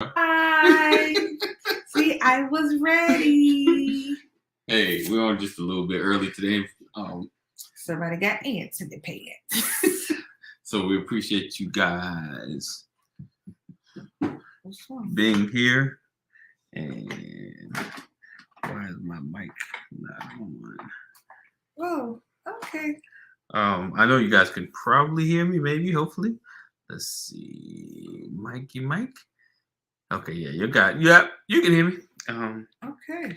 Hi. See, I was ready. Hey, we're on just a little bit early today. Somebody got ants in their pants. So we appreciate you guys being here. And why is my mic not on? Oh, okay. I know you guys can probably hear me, maybe, hopefully. Let's see. Mikey Mike. Okay, yeah, you got it. Yep, you can hear me. Okay.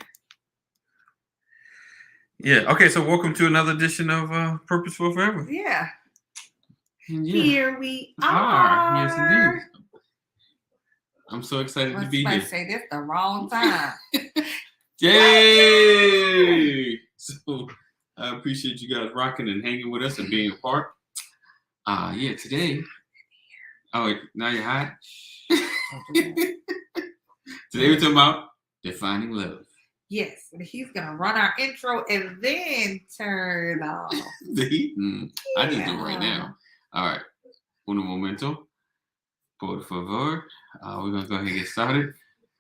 Yeah, okay, so welcome to another edition of Purposeful Forever. Yeah. Yeah. Here we are. Yes, indeed. I'm so excited to be here. I say this the wrong time. Yay! So I appreciate you guys rocking and hanging with us and being a part. Yeah, today. Oh, now you're hot. Today we're talking about defining love. Yes, and he's gonna run our intro and then turn off. The heat? I just do it right now. All right. Uno momento. Por favor. We're gonna go ahead and get started.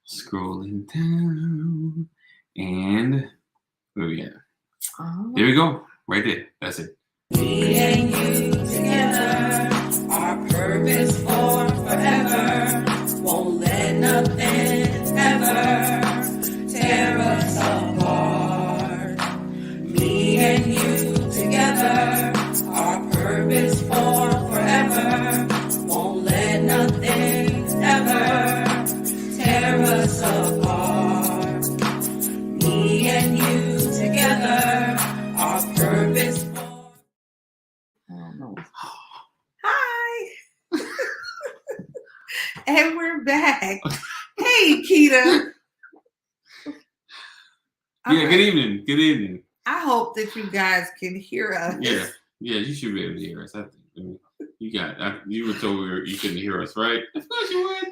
Scrolling down. And where we at? There we go. Right there. That's it. Me and you together, our purpose for forever. Won't let nothing ever tear us apart. Me and you together, our purpose for forever. Won't let nothing ever tear us apart. Me and you together, our purpose for. Hi. And we're back. Hey, Keita. Yeah, good evening. Good evening. I hope that you guys can hear us. Yeah, you should be able to hear us. I think. You were told you couldn't hear us, right? Of course you would.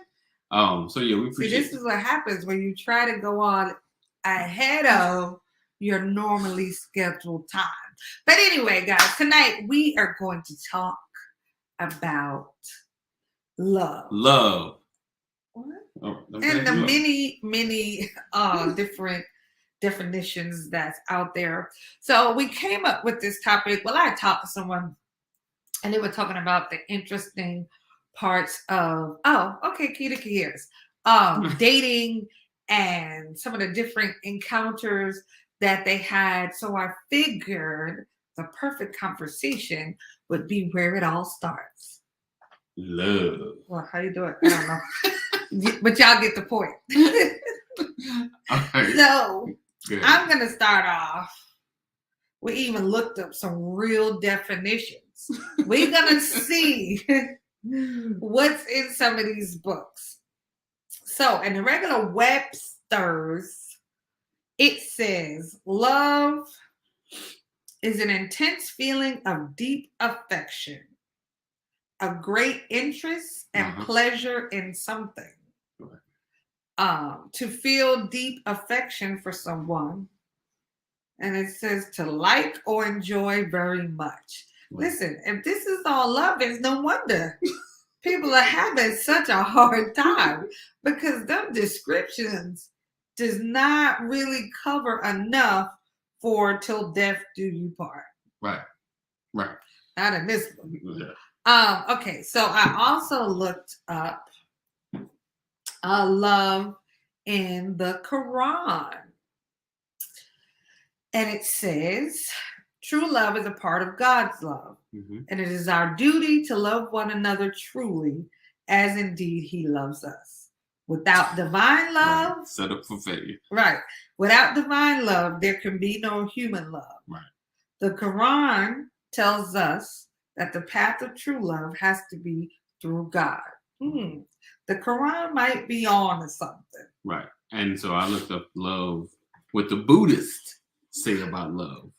So yeah, we appreciate. See, this is what happens when you try to go on ahead of your normally scheduled time. But anyway, guys, tonight we are going to talk about love. Love. What? Oh, and the many different definitions that's out there. So we came up with this topic. Well, I talked to someone and they were talking about the interesting parts of, Keita hears, dating and some of the different encounters that they had. So I figured the perfect conversation would be where it all starts. Love. Well, how you do it? I don't know. But y'all get the point. Right. So I'm going to start off. We even looked up some real definitions. We're going to see what's in some of these books. So in the regular Webster's, it says love is an intense feeling of deep affection, a great interest and pleasure in something. To feel deep affection for someone. And it says to like or enjoy very much. Listen, if this is all love, it's no wonder people are having such a hard time because them descriptions does not really cover enough for till death do you part. Right. Not in this book. Yeah. Okay, so I also looked up love in the Quran. And it says, true love is a part of God's love. Mm-hmm. And it is our duty to love one another truly, as indeed he loves us. Without divine love, right. Set up for failure. Right. Without divine love, there can be no human love. Right. The Quran tells us that the path of true love has to be through God. The Quran might be on to something. Right. And so I looked up love, what the Buddhists say about love.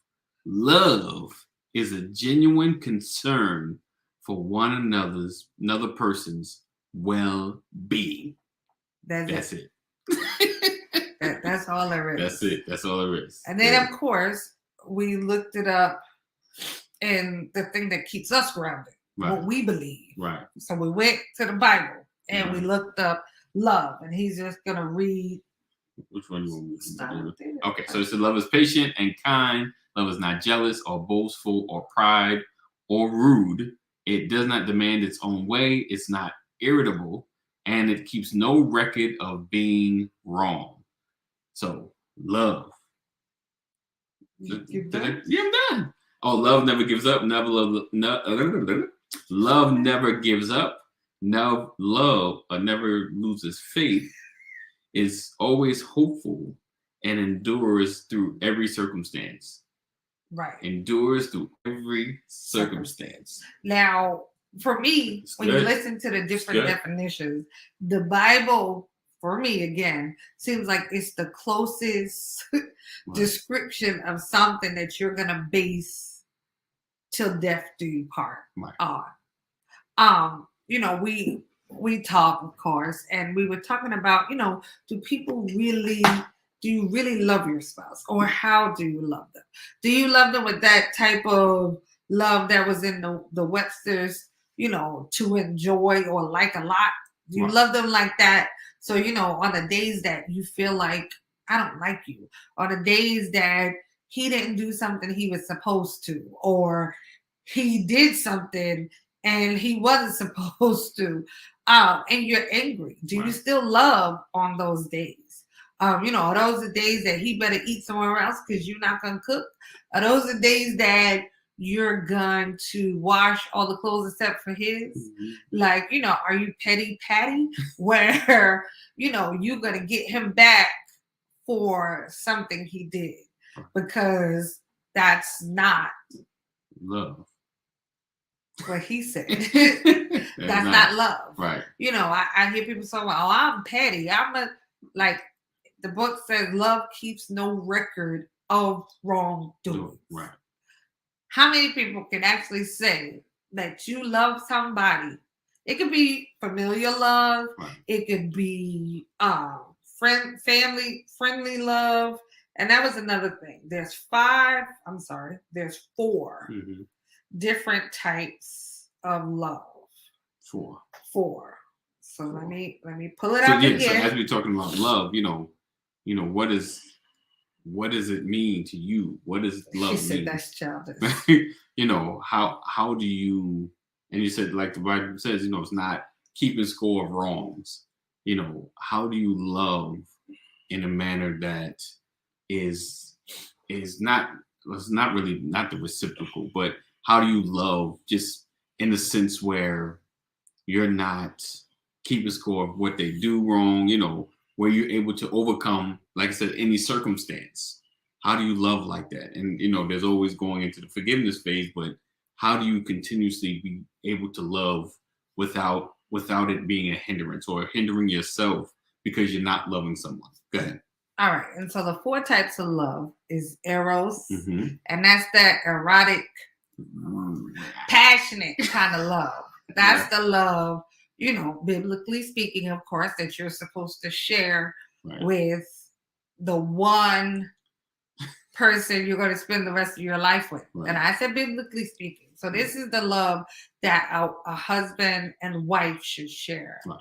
Love is a genuine concern for another person's well-being. That's it. That's all there is. That's it. That's all there is. And then, of course, we looked it up in the thing that keeps us grounded, what we believe. Right. So we went to the Bible and we looked up love, and he's just gonna read. Which one you want me to Start do? with it. Okay, so it said love is patient and kind. Love is not jealous or boastful or pride or rude. It does not demand its own way. It's not irritable, and it keeps no record of being wrong. So love. You're done? Yeah, I'm done. Oh, love never gives up. Love never gives up. No, love never loses faith. Is always hopeful and endures through every circumstance. Right. Endures through every circumstance. Now, for me, It's when you good. listen to the different good. definitions, the Bible, for me, again, seems like it's the closest description of something that you're going to base till death do you part on. We talk, of course, and we were talking about, do you really love your spouse, or how do you love them? Do you love them with that type of love that was in the Webster's, to enjoy or like a lot? Do you love them like that? So, on the days that you feel like I don't like you, on the days that he didn't do something he was supposed to, or he did something and he wasn't supposed to, and you're angry. Do you still love on those days? Are those the days that he better eat somewhere else because you're not going to cook? Are those the days that you're going to wash all the clothes except for his? Mm-hmm. Like, are you petty Patty where, you're going to get him back for something he did? Because that's not love. What he said. That's not love. Right. I hear people say, well, I'm petty. The book says love keeps no record of wrongdoing. Right. How many people can actually say that you love somebody? It could be familiar love. Right. It could be family friendly love. And that was another thing. There's 4 mm-hmm. different types of love. 4. So let me pull it up again. So as we're talking about love, what does it mean to you? What does love mean? She said that's childish. How do you, and you said, like the Bible says, it's not keeping score of wrongs. How do you love in a manner that is not the reciprocal, but how do you love just in the sense where you're not keeping score of what they do wrong, where you're able to overcome, like I said, any circumstance? How do you love like that? And, there's always going into the forgiveness phase, but how do you continuously be able to love without it being a hindrance or hindering yourself because you're not loving someone? Go ahead. All right. And so the 4 types of love is eros, mm-hmm. and that's that erotic, passionate kind of love. That's the love, biblically speaking, of course, that you're supposed to share with the one person you're going to spend the rest of your life with. Right. And I said biblically speaking. So this is the love that a husband and wife should share. Right.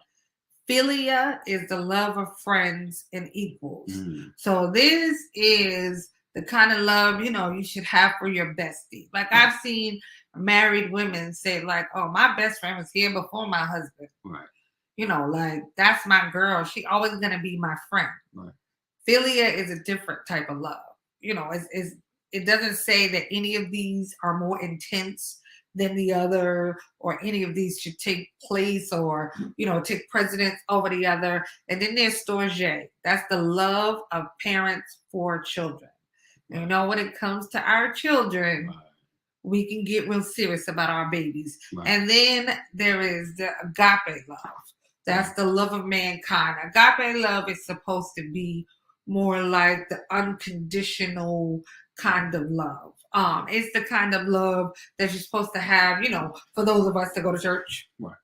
Philia is the love of friends and equals. Mm. So this is the kind of love, you should have for your bestie. Like I've seen married women say like, oh, my best friend was here before my husband. Right. Like that's my girl. She always going to be my friend. Right. Philia is a different type of love. It doesn't say that any of these are more intense than the other, or any of these should take place or, take precedence over the other. And then there's storge. That's the love of parents for children. And when it comes to our children, we can get real serious about our babies. Right. And then there is the agape love. That's the love of mankind. Agape love is supposed to be more like the unconditional kind of love. It's the kind of love that you're supposed to have, for those of us that go to church. Right.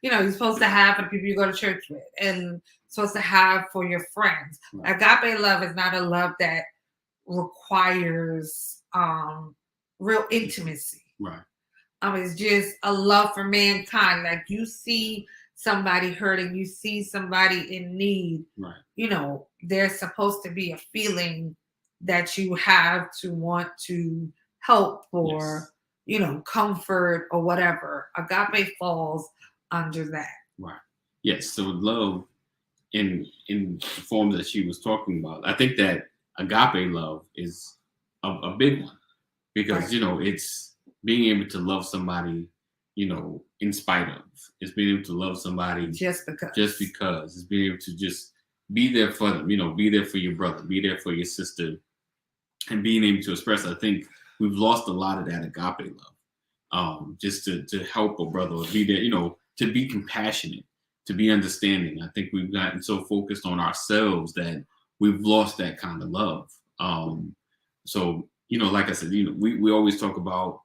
You're supposed to have for the people you go to church with, and supposed to have for your friends. Right. Agape love is not a love that requires real intimacy. Right. It's just a love for mankind. Like you see somebody hurting, you see somebody in need, Right. you know, there's supposed to be a feeling that you have to want to help or, you know, comfort or whatever. Agape falls under that. Right. Yes. So love in the form that she was talking about, I think that agape love is a big one because, Right. you know, it's being able to love somebody, you know, in spite of. It's being able to love somebody Just because. It's being able to just be there for them, you know, be there for your brother, be there for your sister, and being able to express. I think we've lost a lot of that agape love. Just to help a brother or be there, you know, to be compassionate, to be understanding. I think we've gotten so focused on ourselves that we've lost that kind of love. So, you know, like I said, you know, we always talk about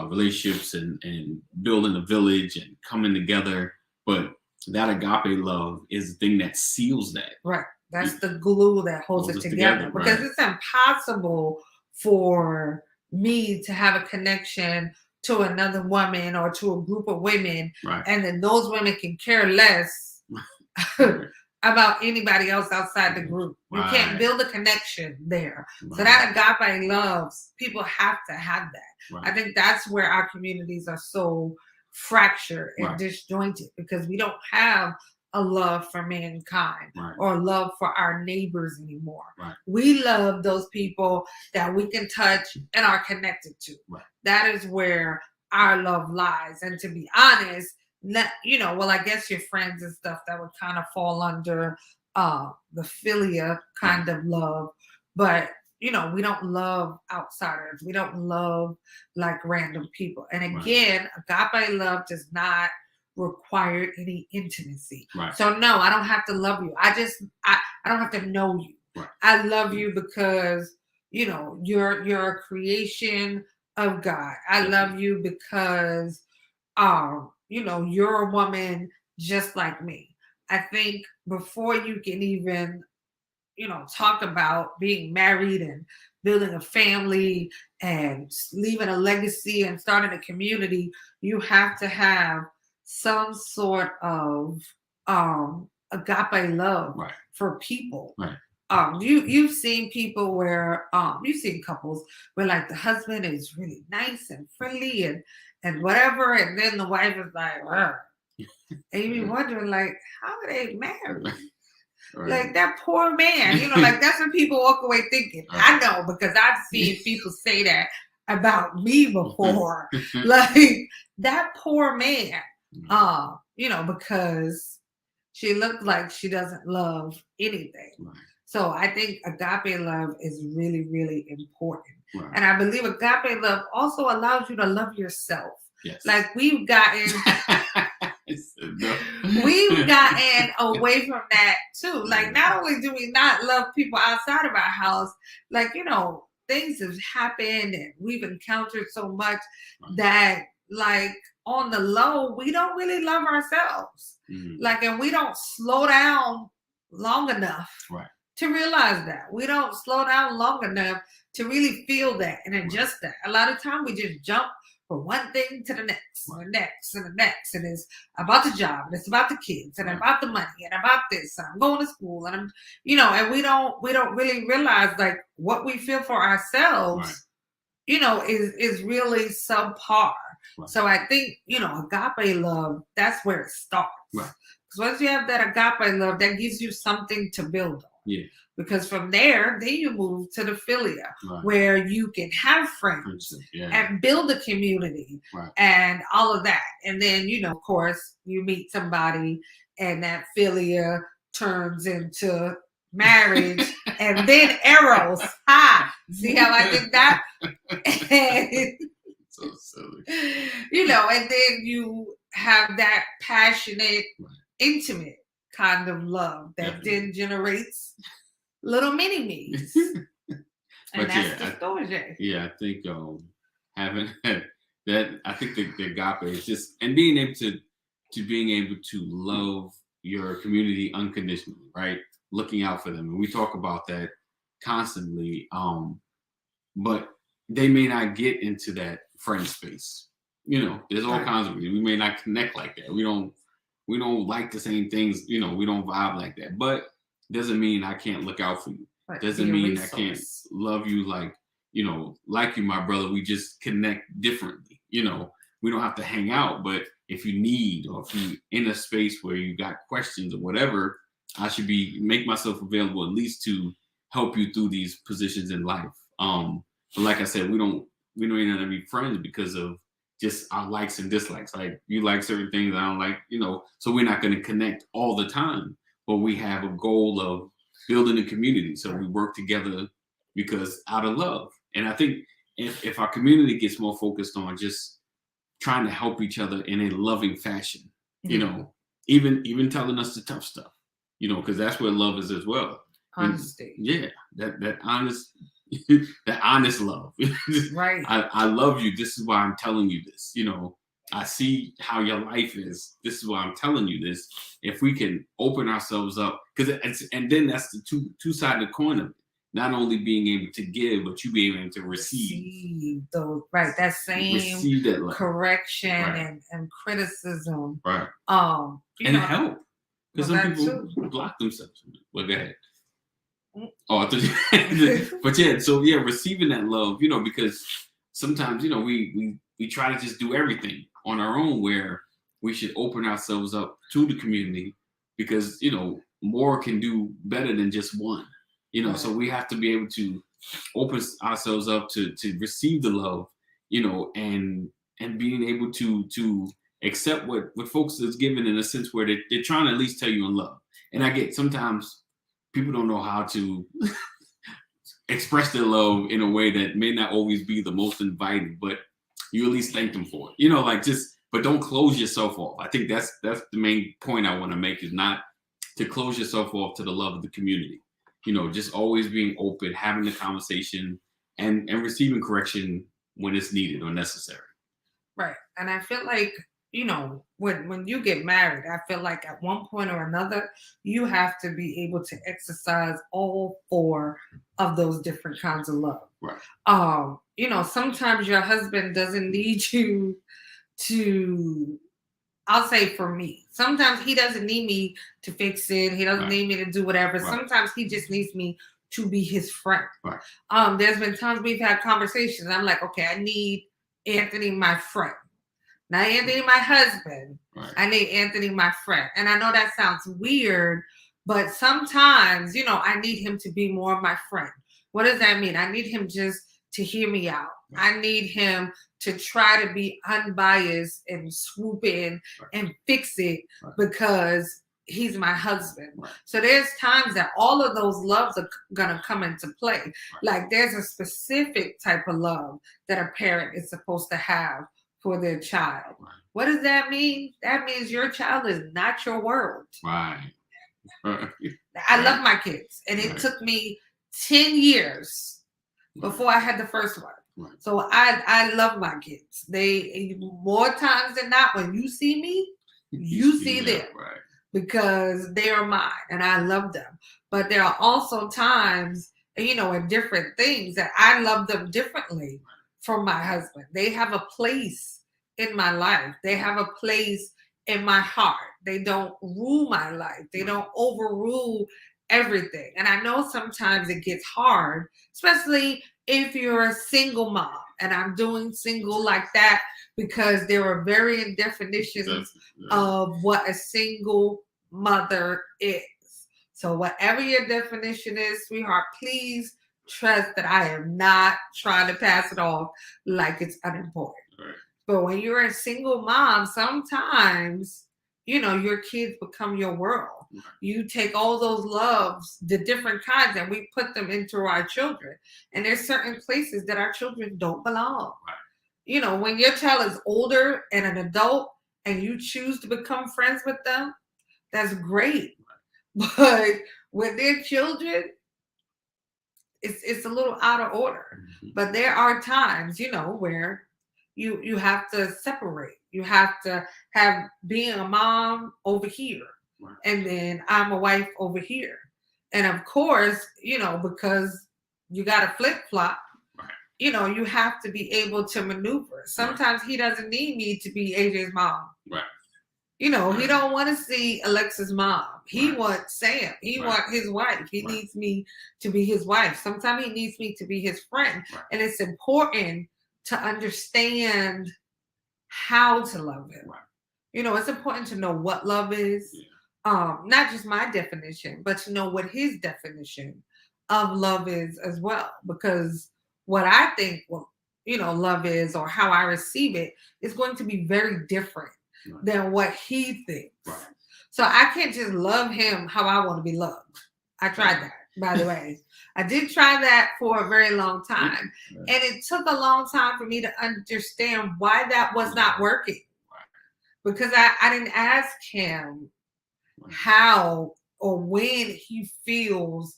relationships and building a village and coming together, but that agape love is the thing that seals that. Right. That's the glue that holds it together. Because it's impossible for me to have a connection to another woman or to a group of women, right. and then those women can care less about anybody else outside the group. You can't build a connection there. Right. So that agape love, people have to have that. Right. I think that's where our communities are so fractured and disjointed, because we don't have a love for mankind or love for our neighbors anymore. Right. We love those people that we can touch and are connected to. Right. That is where our love lies. And to be honest, you know, well, I guess your friends and stuff, that would kind of fall under the philia kind of love. But, you know, we don't love outsiders. We don't love like random people. And again, agape love does not require any intimacy. Right. So no, I don't have to love you. I don't have to know you. Right. I love you because, you know, you're a creation of God. I love you because you know, you're a woman just like me. I think before you can even, you know, talk about being married and building a family and leaving a legacy and starting a community, you have to have some sort of agape love for people. Right. You've seen people where you've seen couples where like the husband is really nice and friendly and whatever, and then the wife is like, ugh. And you be wondering like, how are they married? Right. Like that poor man, you know, like that's what people walk away thinking. I know, because I've seen people say that about me before. Like that poor man, you know, because she looked like she doesn't love anything. Right. So I think agape love is really, really important. Right. And I believe agape love also allows you to love yourself. Yes. Like we've gotten away from that too. Like not only do we not love people outside of our house, like, you know, things have happened and we've encountered so much that like on the low, we don't really love ourselves. Like, and we don't slow down long enough to realize that. We don't slow down long enough to really feel that and adjust that. A lot of time we just jump from one thing to the next, and the next, and the next, and it's about the job, and it's about the kids, and about the money, and about this, and I'm going to school, and I'm, you know, and we don't really realize like what we feel for ourselves, you know, is really subpar. Right. So I think, you know, agape love, that's where it starts. Right. Because once you have that agape love, that gives you something to build on. Yeah. Because from there, then you move to the philia, where you can have friends and build a community and all of that. And then, you know, of course, you meet somebody and that philia turns into marriage and then eros. See how I did that? So silly. You know, and then you have that passionate, intimate kind of love that then generates little mini me's. And that's the story. Yeah, I think having that, I think the agape is just, and being able to love your community unconditionally, right? Looking out for them. And we talk about that constantly. But they may not get into that friend space. You know, there's all kinds of reasons. We may not connect like that. We don't like the same things. We don't vibe like that. But doesn't mean I can't look out for you. Right. Doesn't mean I can't love you like like you, my brother. We just connect differently. We don't have to hang out, but if you need, or if you in a space where you got questions or whatever, I should make myself available at least to help you through these positions in life. But like I said, we don't even have to be friends because of just our likes and dislikes. Like you like certain things, I don't like, so we're not going to connect all the time, but we have a goal of building a community. So we work together because out of love. And I think if our community gets more focused on just trying to help each other in a loving fashion, even telling us the tough stuff, because that's where love is as well. Honesty. That honest, that honest love. Right. I love you. This is why I'm telling you this. I see how your life is. This is why I'm telling you this. If we can open ourselves up, and then that's the two-sided coin of it. Not only being able to give, but you being able to receive those, right? That same receive that love. Correction and criticism, right? And help, because some people block themselves. Well, go ahead. Oh, but receiving that love, because sometimes we try to just do everything on our own, where we should open ourselves up to the community, because more can do better than just one. So we have to be able to open ourselves up to receive the love, and being able to accept what folks is given, in a sense where they're trying to at least tell you in love. And I get sometimes people don't know how to express their love in a way that may not always be the most inviting, but you at least thank them for it. But don't close yourself off. I think that's the main point I want to make, is not to close yourself off to the love of the community. Just always being open, having the conversation, and receiving correction when it's needed or necessary. Right. And I feel like, when you get married, I feel like at one point or another, you have to be able to exercise all 4 of those different kinds of love. Right. Sometimes your husband doesn't need you to, I'll say for me, sometimes he doesn't need me to fix it. He doesn't need me to do whatever. Right. Sometimes he just needs me to be his friend. Right. There's been times we've had conversations. I'm like, okay, I need Anthony, my friend. Not Anthony, my husband. Right. I need Anthony, my friend. And I know that sounds weird, but sometimes, I need him to be more of my friend. What does that mean? I need him just to hear me out. Right. I need him to try to be unbiased and swoop in and fix it because he's my husband. Right. So there's times that all of those loves are going to come into play. Right. Like there's a specific type of love that a parent is supposed to have for their child. Right. What does that mean? That means your child is not your world. Right. I love my kids, and it took me 10 years before I had the first one. Right. So I love my kids. They, more times than not, when you see me, you see them. Right. Because they are mine and I love them. But there are also times, in different things that I love them differently from my husband. They have a place in my life. They have a place in my heart. They don't rule my life. They don't overrule everything. And I know sometimes it gets hard, especially if you're a single mom. And I'm doing single like that because there are varying definitions of what a single mother is. So whatever your definition is, sweetheart, please trust that I am not trying to pass it off like it's unimportant. Right. But when you're a single mom, sometimes, your kids become your world. Right. You take all those loves, the different kinds, and we put them into our children. And there's certain places that our children don't belong. Right. When your child is older and an adult and you choose to become friends with them, that's great. Right. But when they're children, it's a little out of order. Mm-hmm. But there are times, where you have to separate. You have to have being a mom over here. Right. And then I'm a wife over here. And of course, because you got to flip-flop, right. You have to be able to maneuver. Sometimes he doesn't need me to be AJ's mom. Right. You know, he Right. don't want to see Alexa's mom. He Right. wants Sam. He Right. wants his wife. He Right. needs me to be his wife. Sometimes he needs me to be his friend. Right. And it's important to understand how to love him. Right. You know, it's important to know what love is. Yeah. Not just my definition, but to know what his definition of love is as well. Because what I think, love is, or how I receive it, is going to be very different Right. than what he thinks. Right. So I can't just love him how I want to be loved. I tried that, by the way. I did try that for a very long time. Right. And it took a long time for me to understand why that was not working. Right. Because I didn't ask him how or when he feels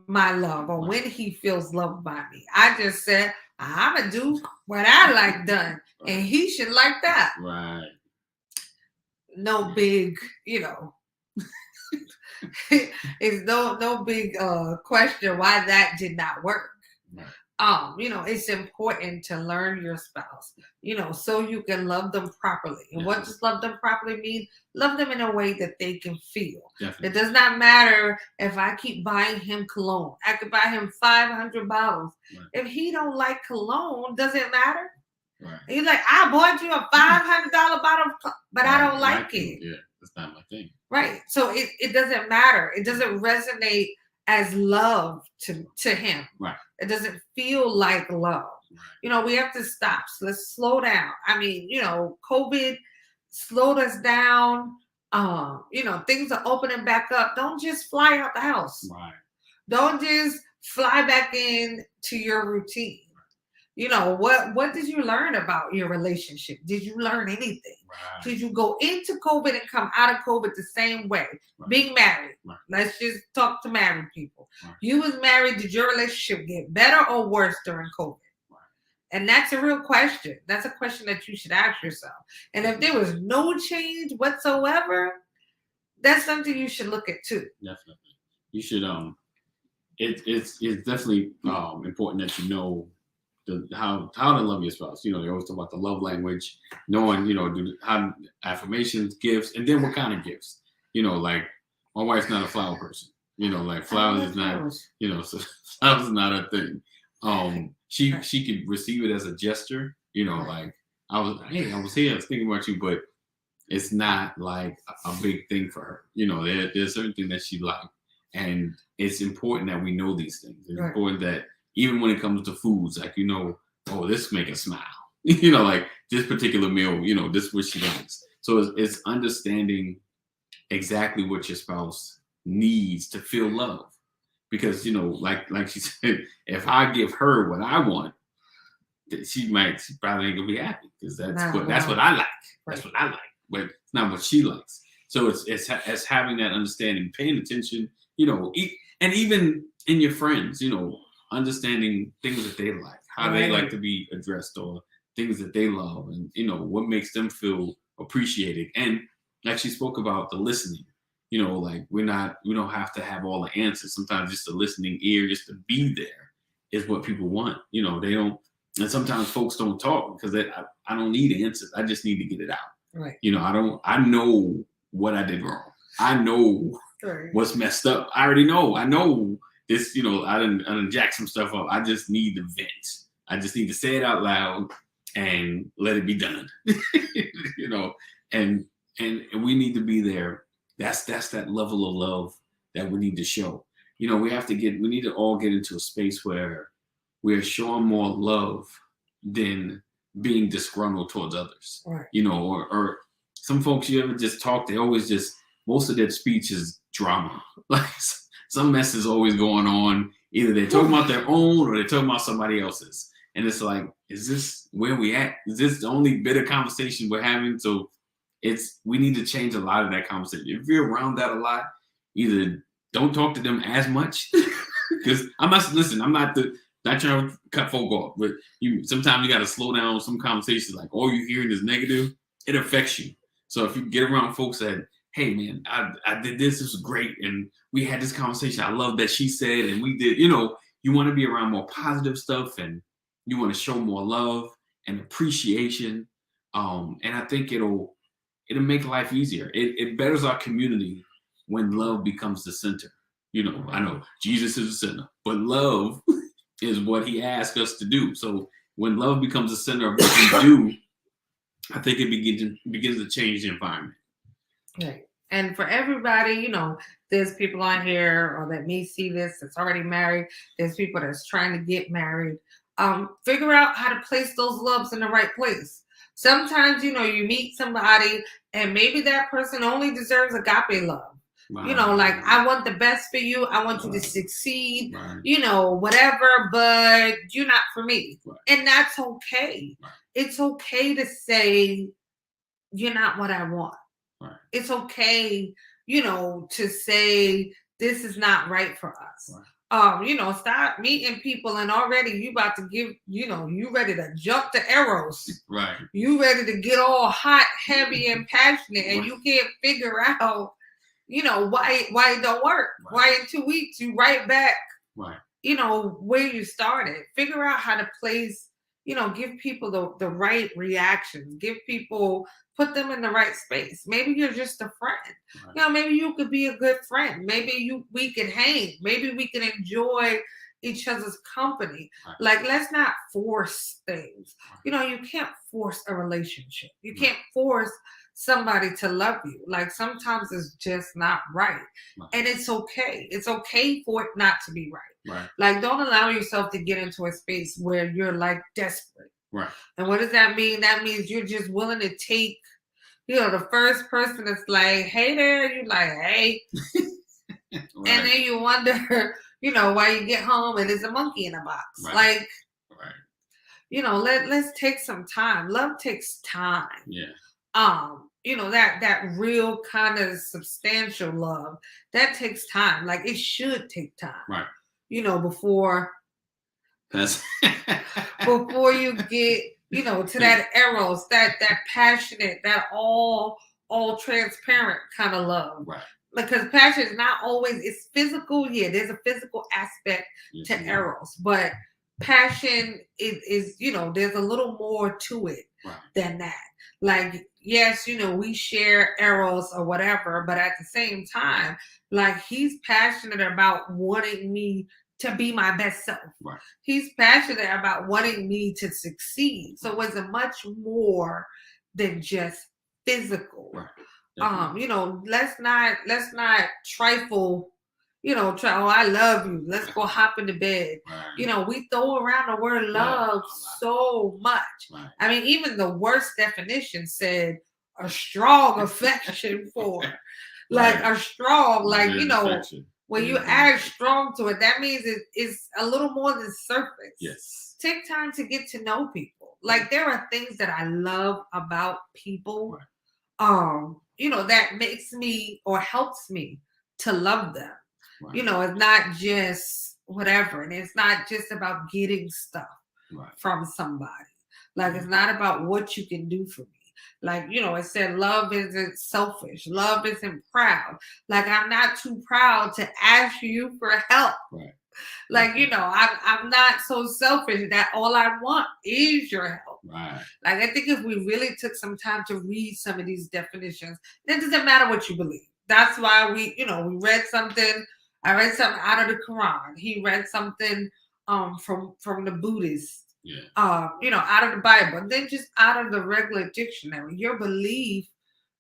my love or when he feels loved by me. I just said, I'm going to do what I like done. Right. And he should like that. Right. No big, it's no big question why that did not work. Right. It's important to learn your spouse, so you can love them properly. And what does love them properly mean? Love them in a way that they can feel. Definitely. It does not matter if I keep buying him cologne. I could buy him 500 bottles. Right. If he don't like cologne, does it matter? Right. And he's like, I bought you a $500 bottle, but I don't like it. Yeah, that's not my thing. Right. So it doesn't matter. It doesn't resonate as love to him. Right. It doesn't feel like love. Right. We have to stop. So let's slow down. I mean, COVID slowed us down. Things are opening back up. Don't just fly out the house. Right. Don't just fly back in to your routine. What did you learn about your relationship? Did you learn anything? Right. Did you go into COVID and come out of COVID the same way? Right. Being married. Right. Let's just talk to married people. Right. You was married. Did your relationship get better or worse during COVID? Right. And that's a real question. That's a question that you should ask yourself. And if there was no change whatsoever, that's something you should look at too. Definitely. You should it's definitely important that you know how to love your spouse. They always talk about the love language, knowing, how affirmations, gifts, and then what kind of gifts. Like my wife's not a flower person. Like flowers is not, so flowers is not a thing. She could receive it as a gesture, like I was here, I was thinking about you, but it's not like a big thing for her. There's certain things that she likes. And it's important that we know these things. It's important that even when it comes to foods, like, this make her smile. Like this particular meal, this is what she likes. So it's understanding exactly what your spouse needs to feel love. Because, like she said, if I give her what I want, she probably ain't gonna be happy because that's what I like. That's what I like, but it's not what she likes. So it's having that understanding, paying attention, and even in your friends, understanding things that they like, how they like to be addressed, or things that they love, and what makes them feel appreciated. And like she spoke about the listening, like we don't have to have all the answers. Sometimes just a listening ear, just to be there, is what people want. They don't, and sometimes folks don't talk because I don't need answers. I just need to get it out. Right. I know what I did wrong. I know what's messed up. I already know. I know this, I done jack some stuff up. I just need to vent. I just need to say it out loud and let it be done. And we need to be there. That's that level of love that we need to show. We need to all get into a space where we are showing more love than being disgruntled towards others. Right. Or some folks you ever just talk, they always most of their speech is drama. Like some mess is always going on. Either they're talking about their own or they're talking about somebody else's. And it's like, is this where we at? Is this the only bitter conversation we're having? So we need to change a lot of that conversation. If you're around that a lot, either don't talk to them as much. Because I'm not trying to cut folk off, but sometimes you got to slow down some conversations. Like all you're hearing is negative, it affects you. So if you get around folks that, hey man, I did this was great, and we had this conversation, I love that she said, and we did, you want to be around more positive stuff, and you want to show more love and appreciation. And I think it'll it'll make life easier. It betters our community when love becomes the center. You know, I know Jesus is the center, but love is what he asked us to do. So when love becomes the center of what we do, I think it begins to change the environment. Right. And for everybody, you know, there's people on here or that may see this that's already married. There's people that's trying to get married. Figure out how to place those loves in the right place. Sometimes, you know, you meet somebody and maybe that person only deserves agape love. Right. You know, like, I want the best for you. I want you to succeed, you know, whatever, but you're not for me. Right. And that's okay. Right. It's okay to say, you're not what I want. Right. It's okay, you know, to say, this is not right for us. Right. You know, stop meeting people and already you about to give, you know, you ready to jump the arrows. Right. You ready to get all hot, heavy, and passionate, and you can't figure out, you know, why it don't work. Right. Why in 2 weeks you right back, right, you know, where you started. Figure out how to place, you know, give people the right reactions. Put them in the right space. Maybe you're just a friend. Right. You know, maybe you could be a good friend. Maybe we can hang. Maybe we can enjoy each other's company. Right. Like, let's not force things. Right. You know, you can't force a relationship. You can't force somebody to love you. Like, sometimes it's just not right. And it's okay. It's okay for it not to be right. Right. Like, don't allow yourself to get into a space where you're like desperate. Right. And what does that mean? That means you're just willing to take, you know, the first person that's like, hey there, you're like, hey. Right. And then you wonder, you know, why you get home and there's a monkey in a box. Right. Like, right, you know, let's take some time. Love takes time. Yeah. You know, that real kind of substantial love, that takes time. Like, it should take time. Right. You know, before you get, you know, to that eros, that passionate, that all transparent kind of love. Right. Because passion is not always, it's physical. Yeah, there's a physical aspect to eros, but passion is, you know, there's a little more to it than that. Like, yes, you know, we share eros or whatever, but at the same time, like, he's passionate about wanting me to be my best self. Right. He's passionate about wanting me to succeed. So it's a much more than just physical. Right. You know, let's not trifle, you know, oh, I love you. Let's go hop into bed. Right. You know, we throw around the word love so much. Right. I mean, even the worst definition said a strong affection for, like, a strong, like, you know, affection. When you add strong to it, that means it's a little more than surface. Yes. Take time to get to know people. Like, there are things that I love about people, you know, that makes me or helps me to love them. Right. You know, it's not just whatever. And it's not just about getting stuff from somebody. Like, it's not about what you can do for me. Like, you know, it said love isn't selfish. Love isn't proud. Like, I'm not too proud to ask you for help. Right. Like, you know, I'm not so selfish that all I want is your help. Right. Like, I think if we really took some time to read some of these definitions, it doesn't matter what you believe. That's why we read something. I read something out of the Quran. He read something from the Buddhists. Yeah. You know, out of the Bible, and then just out of the regular dictionary. Your belief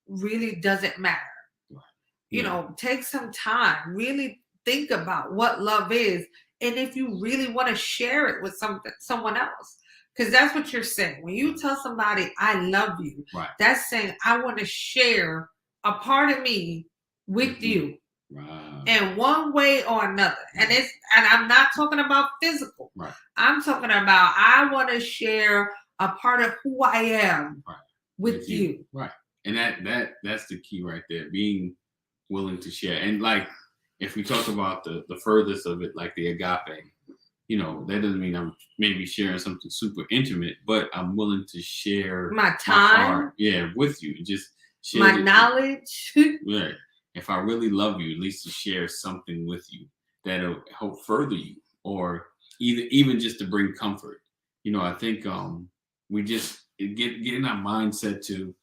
really doesn't matter. Right. You know, take some time, really think about what love is, and if you really want to share it with someone else, because that's what you're saying. When you tell somebody, I love you, that's saying, I want to share a part of me with you. Right. In one way or another. And I'm not talking about physical. Right. I'm talking about, I want to share a part of who I am with you. Right. And that's the key right there, being willing to share. And like, if we talk about the furthest of it, like the agape, you know, that doesn't mean I'm maybe sharing something super intimate, but I'm willing to share my time, with you. Just share my knowledge. Right. If I really love you, at least to share something with you that'll help further you, or even just to bring comfort. You know, I think we just get in our mindset to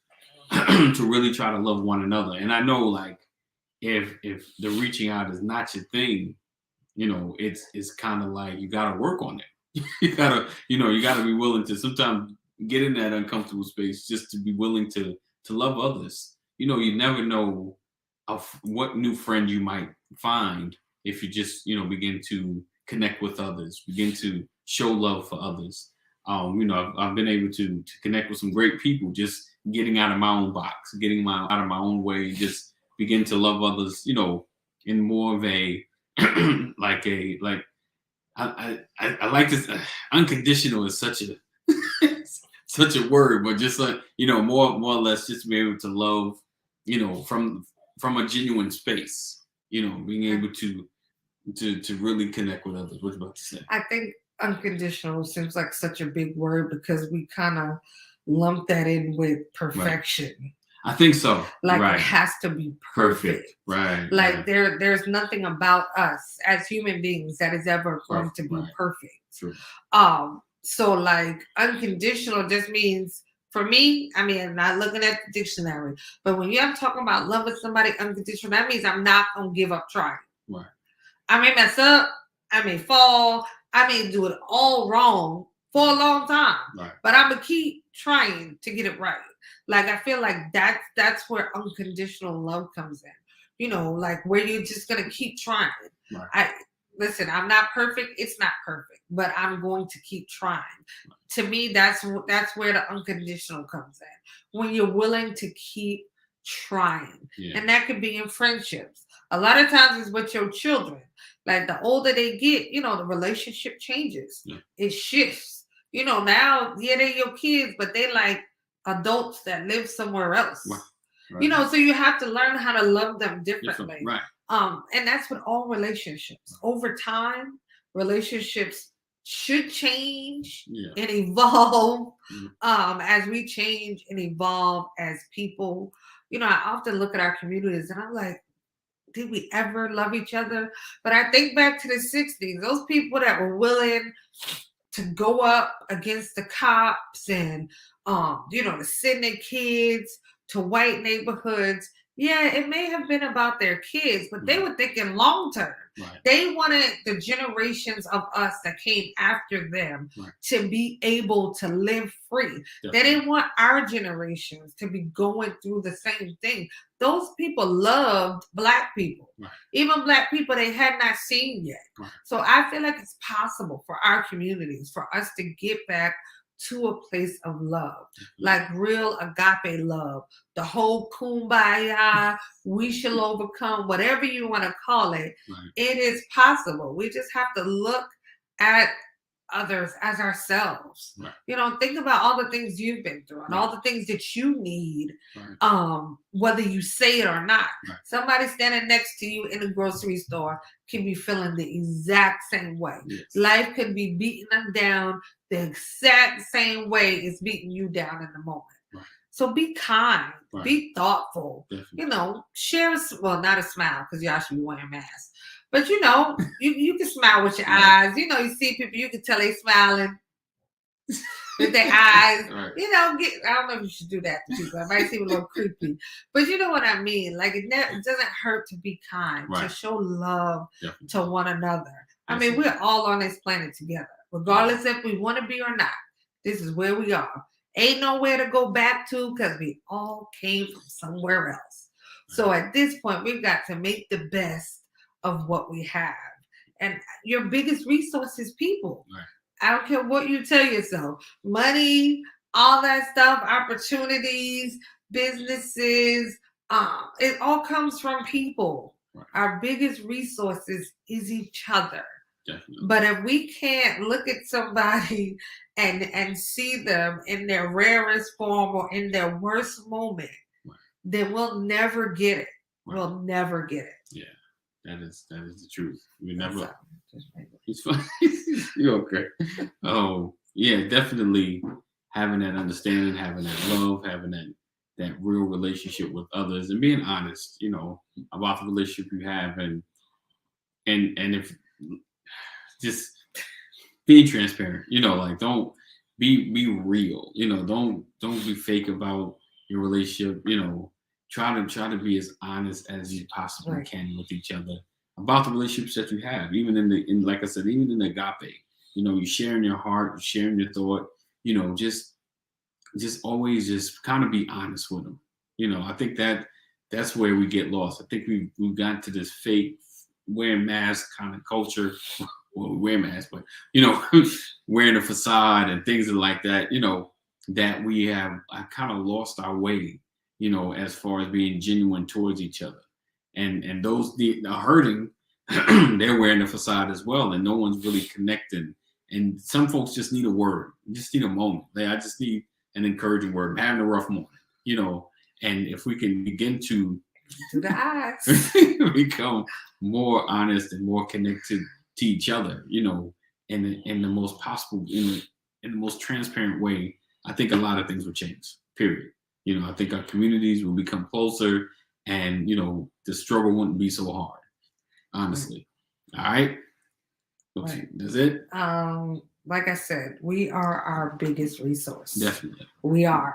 to really try to love one another. And I know, like, if the reaching out is not your thing, it's kind of like you got to work on it. you gotta be willing to sometimes get in that uncomfortable space just to be willing to love others. You never know of what new friend you might find if you just begin to connect with others, begin to show love for others. I've been able to connect with some great people just getting out of my own box, getting out of my own way, just begin to love others, in more of a I like this. Unconditional is such a such a word, but just like more or less, just be able to love, from a genuine space. Being able to really connect with others. What you about to say? I think unconditional seems like such a big word because we kind of lump that in with perfection. Right. I think so. Like right. It has to be perfect. Right. Like there's nothing about us as human beings that is ever going to be perfect. True. So like unconditional just means, for me, I mean, I'm not looking at the dictionary, but when I'm talking about loving somebody unconditional, that means I'm not gonna give up trying. Right. I may mess up, I may fall, I may do it all wrong for a long time, but I'm gonna keep trying to get it right. Like I feel like that's where unconditional love comes in. Like where you're just gonna keep trying. Right. Listen, I'm not perfect. It's not perfect, but I'm going to keep trying. Right. To me, that's where the unconditional comes in. When you're willing to keep trying, and that could be in friendships. A lot of times, it's with your children. Like the older they get, the relationship changes. Yeah. It shifts. Now, they're your kids, but they like adults that live somewhere else. Right. So you have to learn how to love them differently. Right. And that's with all relationships. Over time, relationships should change and evolve as we change and evolve as people. I often look at our communities and I'm like, did we ever love each other? But I think back to the 60s, those people that were willing to go up against the cops and, to send their kids to white neighborhoods. Yeah, it may have been about their kids, but they were thinking long term. Right. They wanted the generations of us that came after them to be able to live free. Definitely. They didn't want our generations to be going through the same thing. Those people loved Black people, even Black people they had not seen yet. Right. So I feel like it's possible for our communities, for us to get back to a place of love, like real agape love, the whole kumbaya, we shall overcome, whatever you want to call it. It is possible. We just have to look at others as ourselves. Think about all the things you've been through and all the things that you need, whether you say it or not. Somebody standing next to you in the grocery store can be feeling the exact same way. Yes. Life could be beating them down the exact same way it's beating you down in the moment. So be kind, be thoughtful, share, not a smile because y'all should be wearing masks. But you can smile with your eyes. You see people, you can tell they smiling with their eyes. I don't know if you should do that to people. It might seem a little creepy. But you know what I mean? Like it doesn't hurt to be kind, to show love to one another. I mean, we're all on this planet together, regardless if we want to be or not. This is where we are. Ain't nowhere to go back to because we all came from somewhere else. So at this point, we've got to make the best of what we have. And your biggest resource is people. I don't care what you tell yourself. Money, all that stuff, opportunities, businesses, it all comes from people. Our biggest resources is each other. Definitely. But if we can't look at somebody and see them in their rarest form or in their worst moment, then we'll never get it. We'll never get it. Yeah. That is the truth. We never. It's fine. You're okay. Oh yeah, definitely having that understanding, having that love, having that real relationship with others, and being honest, about the relationship you have, and if just being transparent, like don't be real, don't be fake about your relationship, you know, try to be as honest as you possibly Right. can with each other about the relationships that you have, even in like I said, even in the agape, you know, you sharing your heart, sharing your thought, you know, just always just kind of be honest with them. You know, I think that's where we get lost. I think we've gotten to this fake wearing masks kind of culture. Well, we wear masks, but you know, wearing a facade and things like that, you know, that we have kind of lost our way, you know, as far as being genuine towards each other. And those the hurting, they're wearing a facade as well, and no one's really connecting. And some folks just need a word, just need a moment. I just need an encouraging word. I'm having a rough morning, you know. And if we can begin to the eyes become more honest and more connected to each other, you know, in the most possible, in the most transparent way, I think a lot of things will change. Period. You know, I think our communities will become closer, and you know, the struggle wouldn't be so hard. Honestly. All right. Okay, Right. that's it. Like I said, we are our biggest resource. Definitely. We are.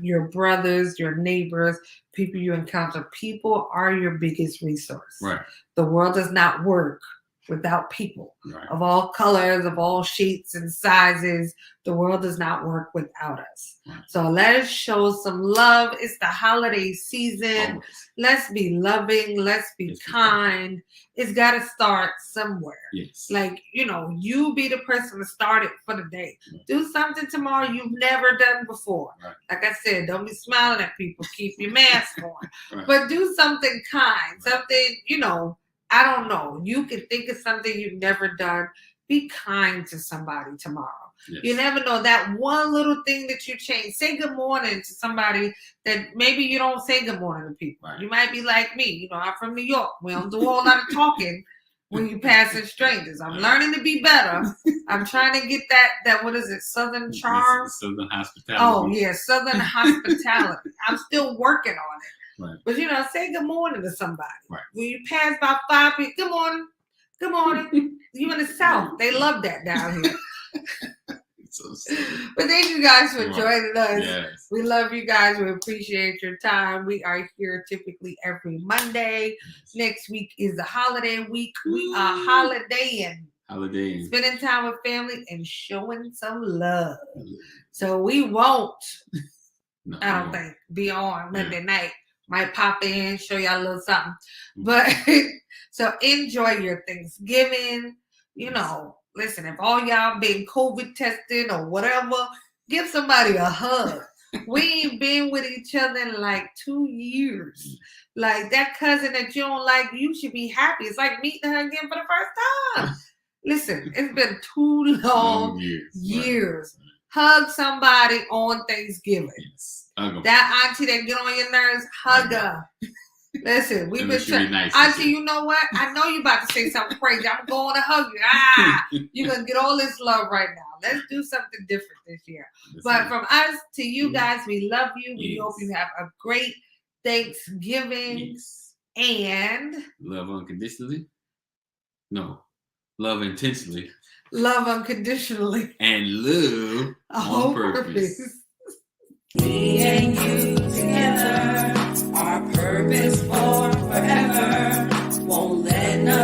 Your brothers, your neighbors, people you encounter. People are your biggest resource. Right. The world does not work without people Right. of all colors, of all shapes and sizes. The world does not work without us. Right. So let us show some love. It's the holiday season. Always. Let's be loving. Let's be kind. It's got to start somewhere. Yes. Like, you know, you be the person to start it for the day. Do something tomorrow you've never done before. Right. Like I said, don't be smiling at people. Keep your mask on. Right. But do something kind. Something, you know, I don't know. You can think of something you've never done. Be kind to somebody tomorrow. Yes. You never know, that one little thing that you change. Say good morning to somebody that maybe you don't say good morning to people. Right. You might be like me. You know, I'm from New York. We don't do a whole lot of talking when you passing strangers. I'm learning to be better. I'm trying to get that what is it, Southern charm? Southern hospitality. Oh, yeah, Southern hospitality. I'm still working on it. Right. But, you know, say good morning to somebody. Right. When you pass by 5 people, good morning. Good morning. You in the South. They love that down here. So But thank you guys for joining us. Yes. We love you guys. We appreciate your time. We are here typically every Monday. Next week is the holiday week. We are holidaying. Spending time with family and showing some love. So we won't, No, I don't think, be on Monday night. Might pop in, show y'all a little something. But so enjoy your Thanksgiving. You know, listen, if all y'all been COVID tested or whatever, give somebody a hug. We ain't been with each other in like 2 years. Like that cousin that you don't like, you should be happy. It's like meeting her again for the first time. Listen, it's been 2 long years. Right. Hug somebody on Thanksgiving. Yes. Hug 'em. That auntie that get on your nerves, hug her. Listen, we've been trying. Nice Auntie, you know what? I know you about to say something crazy. I'm going to hug you. You're going to get all this love right now. Let's do something different this year. But from us to you guys, we love you. We hope you have a great Thanksgiving. And love unconditionally. No. Love intentionally. Love unconditionally. And love on purpose. Me and you together, our purpose for forever. Won't let